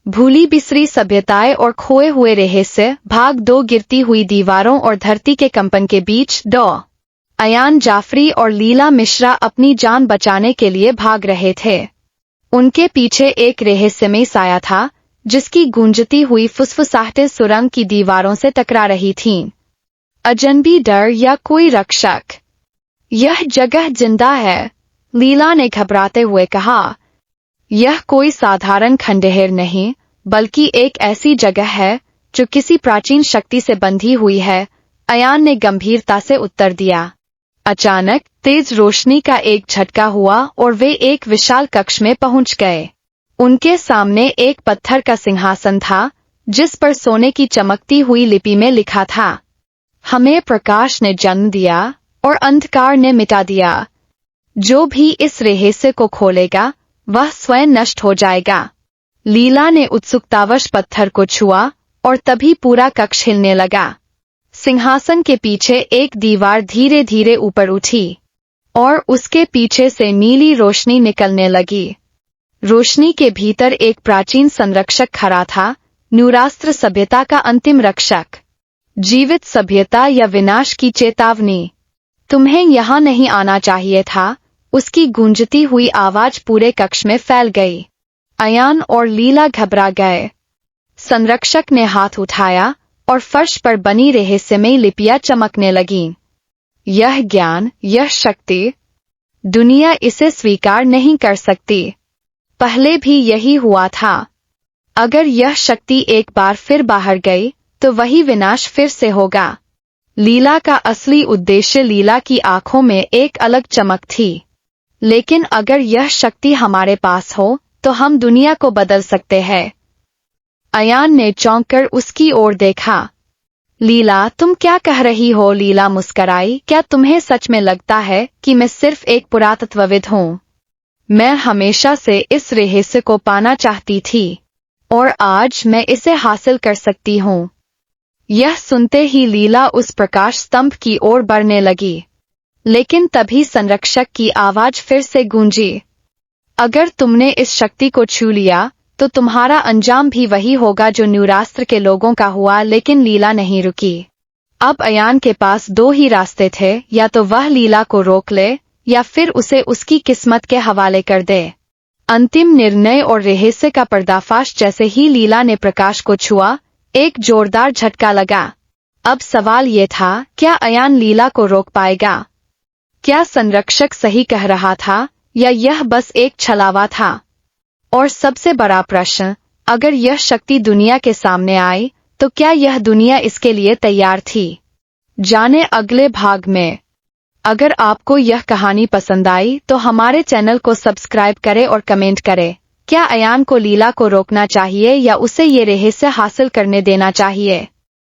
भूली बिसरी सभ्यताएं और खोए हुए रहस्य भाग 2। गिरती हुई दीवारों और धरती के कंपन के बीच डॉ अयान जाफरी और लीला मिश्रा अपनी जान बचाने के लिए भाग रहे थे। उनके पीछे एक रहस्यमय साया था जिसकी गूंजती हुई फुसफुसाहटें सुरंग की दीवारों से टकरा रही थीं। अजनबी डर या कोई रक्षक? यह जगह जिंदा है, लीला ने घबराते हुए कहा। यह कोई साधारण खंडहर नहीं, बल्कि एक ऐसी जगह है जो किसी प्राचीन शक्ति से बंधी हुई है, अयान ने गंभीरता से उत्तर दिया। अचानक तेज रोशनी का एक झटका हुआ और वे एक विशाल कक्ष में पहुंच गए। उनके सामने एक पत्थर का सिंहासन था जिस पर सोने की चमकती हुई लिपि में लिखा था, हमें प्रकाश ने जन्म दिया और अंधकार ने मिटा दिया। जो भी इस रहस्य को खोलेगा वह स्वयं नष्ट हो जाएगा। लीला ने उत्सुकतावश पत्थर को छुआ और तभी पूरा कक्ष हिलने लगा। सिंहासन के पीछे एक दीवार धीरे धीरे ऊपर उठी और उसके पीछे से नीली रोशनी निकलने लगी। रोशनी के भीतर एक प्राचीन संरक्षक खड़ा था, न्यूरास्त्र सभ्यता का अंतिम रक्षक। जीवित सभ्यता या विनाश की चेतावनी। तुम्हें यहाँ नहीं आना चाहिए था, उसकी गूंजती हुई आवाज पूरे कक्ष में फैल गई। अयान और लीला घबरा गए। संरक्षक ने हाथ उठाया और फर्श पर बनी रहस्यमय लिपियां चमकने लगीं। यह ज्ञान, यह शक्ति, दुनिया इसे स्वीकार नहीं कर सकती। पहले भी यही हुआ था। अगर यह शक्ति एक बार फिर बाहर गई तो वही विनाश फिर से होगा। लीला का असली उद्देश्य, लीला की आंखों में एक अलग चमक थी। लेकिन अगर यह शक्ति हमारे पास हो तो हम दुनिया को बदल सकते हैं। अयान ने चौंक कर उसकी ओर देखा। लीला, तुम क्या कह रही हो? लीला मुस्कराई। क्या तुम्हें सच में लगता है कि मैं सिर्फ एक पुरातत्वविद हूँ? मैं हमेशा से इस रहस्य को पाना चाहती थी और आज मैं इसे हासिल कर सकती हूँ। यह सुनते ही लीला उस प्रकाश स्तंभ की ओर बढ़ने लगी, लेकिन तभी संरक्षक की आवाज फिर से गूंजी। अगर तुमने इस शक्ति को छू लिया तो तुम्हारा अंजाम भी वही होगा जो न्यूरास्त्र के लोगों का हुआ। लेकिन लीला नहीं रुकी। अब अयान के पास दो ही रास्ते थे, या तो वह लीला को रोक ले या फिर उसे उसकी किस्मत के हवाले कर दे। अंतिम निर्णय और रहस्य का पर्दाफाश जैसे ही लीला ने प्रकाश को छुआ, एक जोरदार झटका लगा। अब सवाल ये था, क्या अयान लीला को रोक पाएगा? क्या संरक्षक सही कह रहा था या यह बस एक छलावा था? और सबसे बड़ा प्रश्न, अगर यह शक्ति दुनिया के सामने आई तो क्या यह दुनिया इसके लिए तैयार थी? जाने अगले भाग में। अगर आपको यह कहानी पसंद आई तो हमारे चैनल को सब्सक्राइब करें और कमेंट करें। क्या अयान को लीला को रोकना चाहिए या उसे ये रहस्य हासिल करने देना चाहिए?